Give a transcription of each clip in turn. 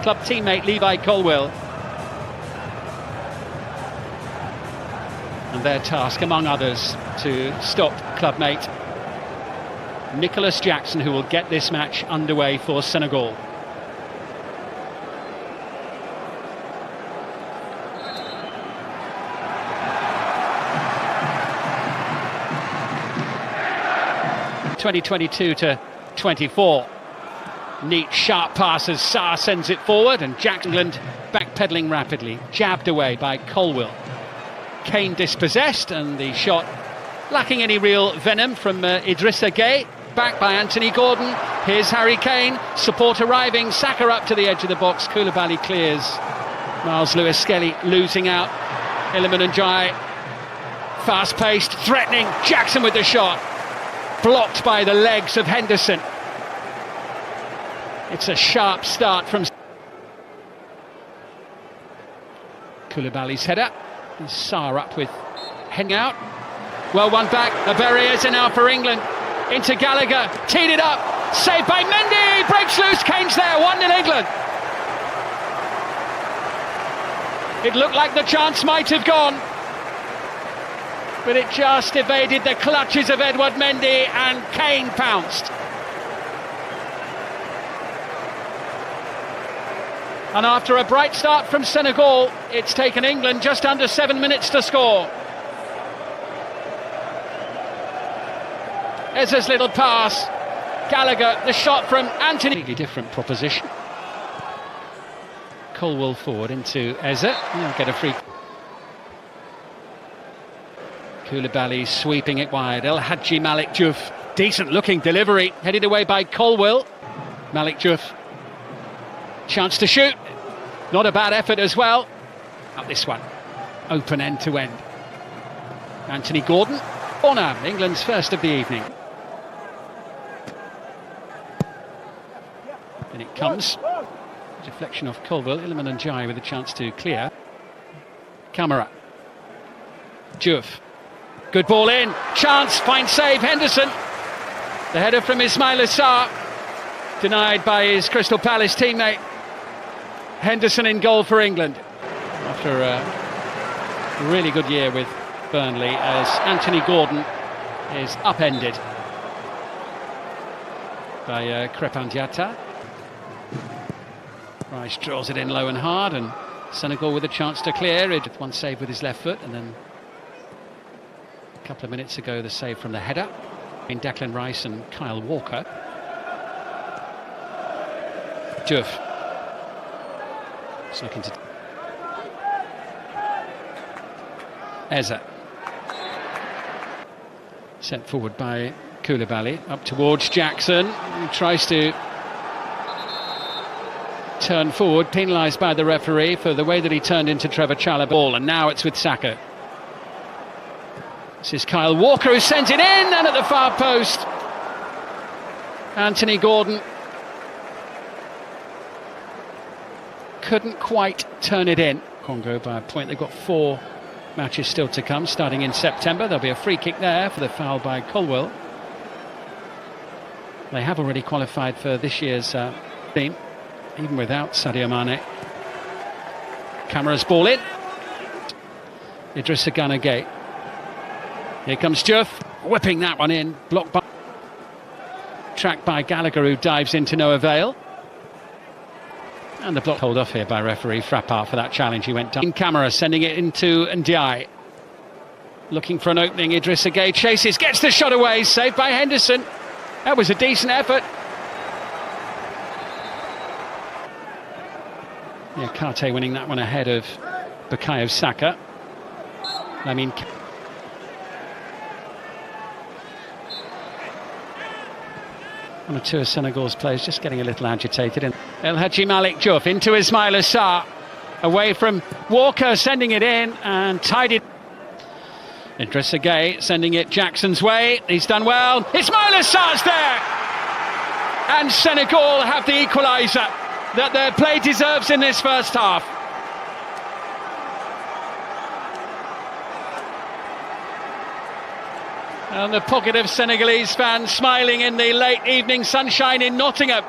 club teammate Levi Colwill. And their task, among others, to stop clubmate Nicholas Jackson, who will get this match underway for Senegal. (2022-24). Neat, sharp pass as Sarr sends it forward, and Jackson backpedaling rapidly, jabbed away by Colwill. Kane dispossessed, and the shot lacking any real venom from Idrissa Gueye. Back by Anthony Gordon. Here's Harry Kane. Support arriving. Saka up to the edge of the box. Koulibaly clears. Miles Lewis-Skelly losing out. Iliman Ndiaye, fast-paced, threatening. Jackson with the shot. Blocked by the legs of Henderson. It's a sharp start from Koulibaly's header. Sarr up with heading out. Well, one back. The barriers are now for England. Into Gallagher, teed it up, saved by Mendy, breaks loose, Kane's there, 1-0 England. It looked like the chance might have gone, but it just evaded the clutches of Edouard Mendy, and Kane pounced. And after a bright start from Senegal, it's taken England just under 7 minutes to score. Eze's little pass, Gallagher, the shot from Anthony. Completely different proposition. Colwill forward into Eze, he'll get a free. Koulibaly sweeping it wide, El Hadji Malik Diouf, decent looking delivery, headed away by Colwill. Malik Diouf, chance to shoot, not a bad effort as well. Up this one, open end to end. Anthony Gordon, corner, England's first of the evening. And it comes, deflection off Colwill, Iliman Ndiaye with a chance to clear. Camara, Diouf, good ball in, chance, fine save, Henderson. The header from Ismaila Sarr, denied by his Crystal Palace teammate. Henderson in goal for England. After a really good year with Burnley, as Anthony Gordon is upended by Crépin Diatta. Rice draws it in low and hard, and Senegal with a chance to clear it. One save with his left foot, and then a couple of minutes ago the save from the header in Declan Rice and Kyle Walker. Diouf is looking to Eze, sent forward by Koulibaly, up towards Jackson, who tries to turn forward, penalised by the referee for the way that he turned into Trevor Chalobah, and now it's with Saka. This is Kyle Walker who sends it in, and at the far post, Anthony Gordon couldn't quite turn it in. Congo by a point. They've got 4 matches still to come, starting in September. There'll be a free kick there for the foul by Colwill. They have already qualified for this year's team, even without Sadio Mane. Camara's ball in. Idrissa Gueye. Here comes Diouf, whipping that one in, blocked by, tracked by Gallagher, who dives into no avail. And the block hold off here by referee Frappart for that challenge. He went down. Camara sending it into Ndiaye. Looking for an opening, Idrissa Gueye chases, gets the shot away, saved by Henderson. That was a decent effort. Yeah, Karte winning that one ahead of Bukayo Saka. I mean, one or two of Senegal's players just getting a little agitated. And El Hadji Malik Diouf into Ismaila Sarr, away from Walker, sending it in and tied it. Idrissa Gueye sending it Jackson's way. He's done well. Ismaila Sarr's there, and Senegal have the equaliser that their play deserves in this first half. And the pocket of Senegalese fans smiling in the late evening sunshine in Nottingham.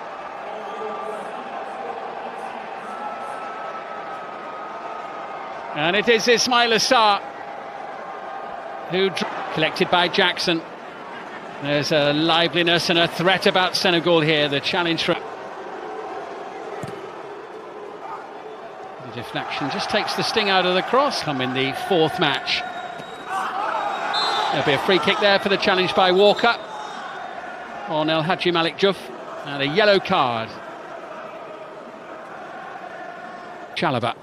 And it is Ismail Assar who collected by Jackson. There's a liveliness and a threat about Senegal here. The challenge for the deflection just takes the sting out of the cross. Come in the fourth match. There'll be a free kick there for the challenge by Walker on El Hadji Malik Diouf, and a yellow card. Chalobah.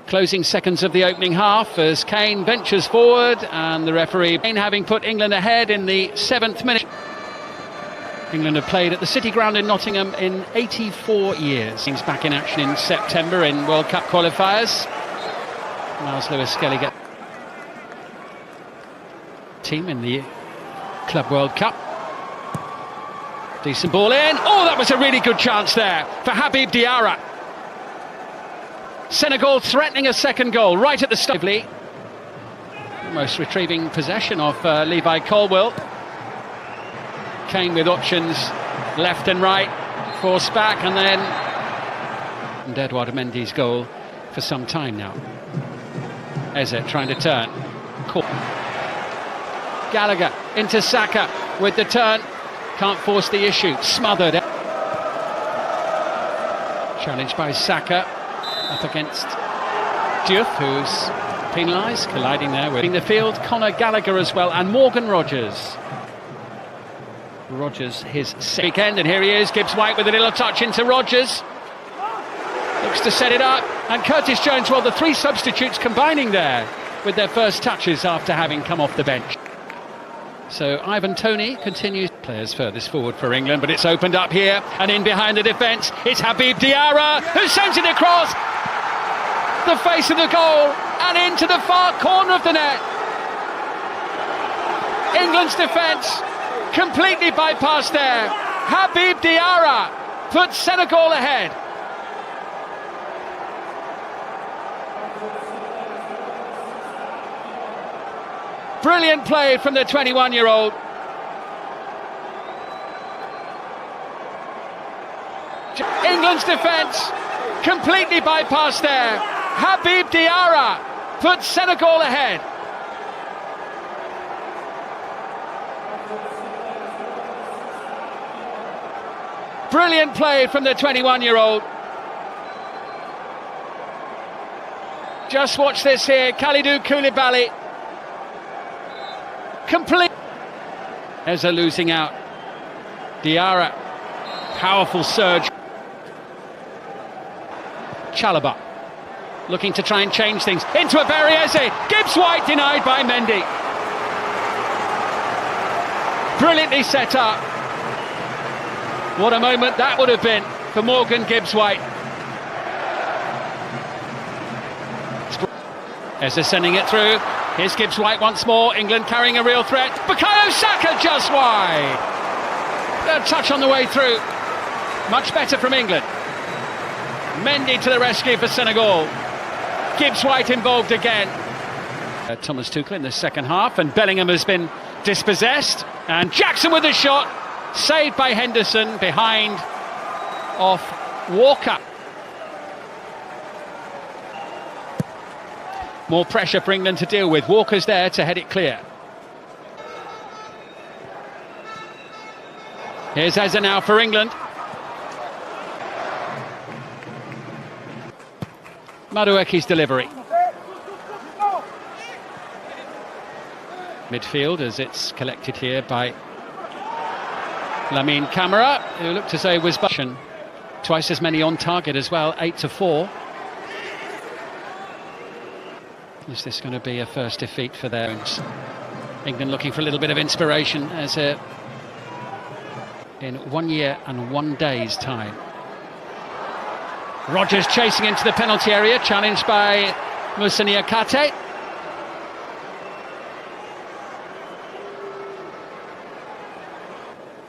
Closing seconds of the opening half as Kane ventures forward, and the referee, Kane having put England ahead in the 7th minute. England have played at the City Ground in Nottingham in 84 years. He's back in action in September in World Cup qualifiers. Miles Lewis-Skelly get team in the Club World Cup. Decent ball in. Oh, that was a really good chance there for Habib Diarra. Senegal threatening a second goal right at the start. Almost retrieving possession of Levi Colwill. Kane with options left and right, forced back, and then and Edouard Mendy's goal for some time now. Eze trying to turn. Gallagher into Saka with the turn. Can't force the issue. Smothered. Challenged by Saka. Up against Diouf, who's penalised, colliding there with in the field. Conor Gallagher as well, and Morgan Rogers. Rogers, his weekend, and here he is. Gibbs White with a little touch into Rogers. Looks to set it up, and Curtis Jones. Well, the three substitutes combining there with their first touches after having come off the bench. So Ivan Toney continues. Players furthest forward for England, but it's opened up here, and in behind the defence, it's Habib Diarra who sends it across the face of the goal and into the far corner of the net. England's defence completely bypassed there. Habib Diarra puts Senegal ahead. Brilliant play from the 21-year-old. England's defence completely bypassed there. Habib Diarra puts Senegal ahead. Brilliant play from the 21-year-old. Just watch this here. Kalidou Koulibaly. Complete. Eze losing out. Diarra. Powerful surge. Chalobah looking to try and change things into a Barry Eze. Gibbs White denied by Mendy. Brilliantly set up. What a moment that would have been for Morgan Gibbs White. Eze sending it through. Here's Gibbs White once more. England carrying a real threat. Bukayo Saka just wide. A touch on the way through. Much better from England. Mendy to the rescue for Senegal. Gibbs White involved again. Thomas Tuchel in the second half, and Bellingham has been dispossessed. And Jackson with the shot, saved by Henderson behind off Walker. More pressure for England to deal with. Walker's there to head it clear. Here's Eze now for England. Madueke's delivery. Midfield as it's collected here by Lamine Camara, who looked as though was twice as many on target as well, 8-4. Is this going to be a first defeat for their own? England looking for a little bit of inspiration as in 1 year and 1 day's time. Rogers chasing into the penalty area, challenged by Moussa Niakhaté.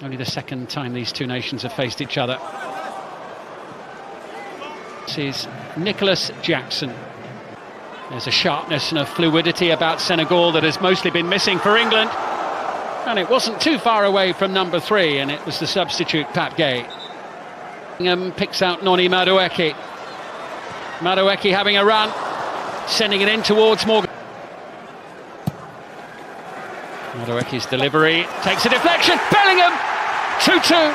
Only the second time these two nations have faced each other. This is Nicholas Jackson. There's a sharpness and a fluidity about Senegal that has mostly been missing for England. And it wasn't too far away from number 3, and it was the substitute Pape Gueye. Picks out Noni Madueke. Madueke having a run. sending it in towards Morgan. Madueke's delivery takes a deflection. Bellingham, 2-2.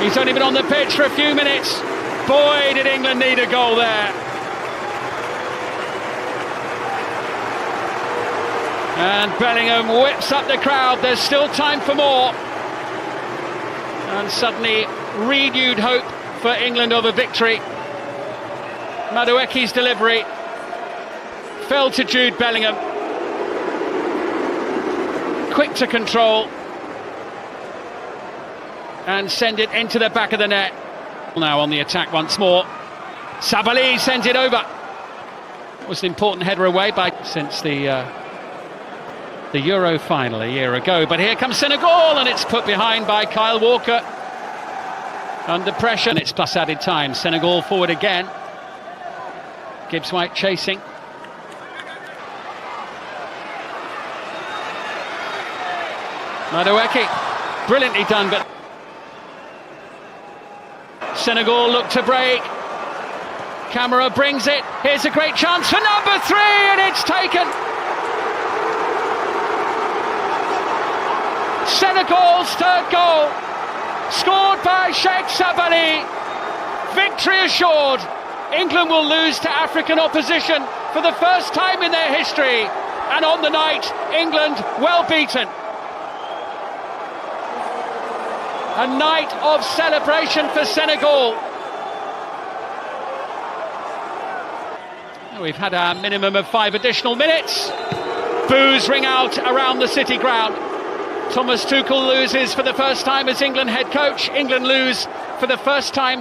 He's only been on the pitch for a few minutes. Boy, did England need a goal there. And Bellingham whips up the crowd. There's still time for more. And suddenly renewed hope for England of a victory. Madueke's delivery fell to Jude Bellingham. Quick to control and send it into the back of the net. Now on the attack once more. Sabali sends it over. It was an important header away since the Euro final a year ago. But here comes Senegal, and it's put behind by Kyle Walker. Under pressure, and it's plus added time. Senegal forward again. Gibbs White chasing. Madueke, brilliantly done, but Senegal look to break. Camara brings it. Here's a great chance for number 3, and it's taken. Senegal's third goal, scored by Sheikh Sabali. Victory assured. England will lose to African opposition for the first time in their history, and on the night, England well beaten. A night of celebration for Senegal. We've had a minimum of 5 additional minutes. Boos ring out around the City ground. Thomas Tuchel loses for the first time as England head coach. England lose for the first time.